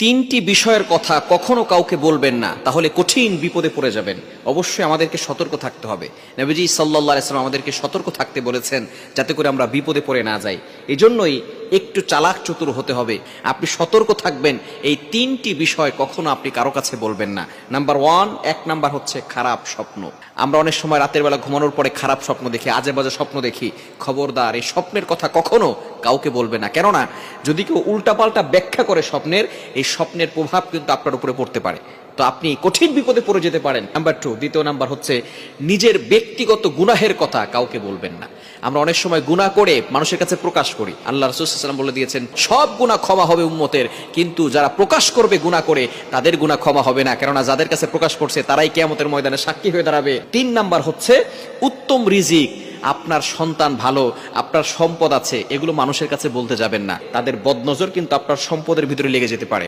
তিনটি বিষয়ের কথা কখনো কাউকে বলবেন না, তাহলে কঠিন বিপদে পড়ে যাবেন। অবশ্যই আমাদেরকে সতর্ক থাকতে হবে। নবীজি সাল্লাল্লাহু আলাইহি ওয়াসাল্লাম আমাদেরকে সতর্ক থাকতে বলেছেন, যাতে করে আমরা বিপদে পড়ে না যাই। এই জন্যই একটু চালাক চতুর হতে হবে। আপনি সতর্ক থাকবেন, এই তিনটি বিষয় কখনো আপনি কারো কাছে বলবেন না। নাম্বার ওয়ান, এক নাম্বার হচ্ছে খারাপ স্বপ্ন। আমরা অনেক সময় রাতের বেলা ঘুমানোর পরে খারাপ স্বপ্ন দেখি, আজে বাজে স্বপ্ন দেখি। খবরদার, এই স্বপ্নের কথা কখনো কাউকে বলবে না। কেননা যদি কেউ উল্টাপাল্টা ব্যাখ্যা করে স্বপ্নের, এই স্বপ্নের প্রভাব কিন্তু আপনার উপরে পড়তে পারে। তো আপনি কঠিন বিপদে পড়ে যেতে পারেন। নাম্বার টু, দ্বিতীয় নাম্বার হচ্ছে নিজের ব্যক্তিগত গুনাহের কথা কাউকে বলবেন না। আমরা অনেক সময় গুনাহ করে মানুষের কাছে প্রকাশ করি। আল্লাহ রাসূল সাল্লাল্লাহু আলাইহি ওয়াসাল্লাম বলে দিয়েছেন, সব গুনাহ ক্ষমা হবে উম্মতের, কিন্তু যারা প্রকাশ করবে গুনাহ করে, তাদের গুনাহ ক্ষমা হবে না। কেননা যাদের কাছে প্রকাশ করছে তারাই কিয়ামতের ময়দানে সাক্ষী হয়ে দাঁড়াবে। তিন নাম্বার হচ্ছে উত্তম রিজিক। আপনার সন্তান ভালো, আপনার সম্পদ আছে, এগুলো মানুষের কাছে বলতে যাবেন না। তাদের বদনজর কিন্তু আপনার সম্পদের ভিতরে লেগে যেতে পারে।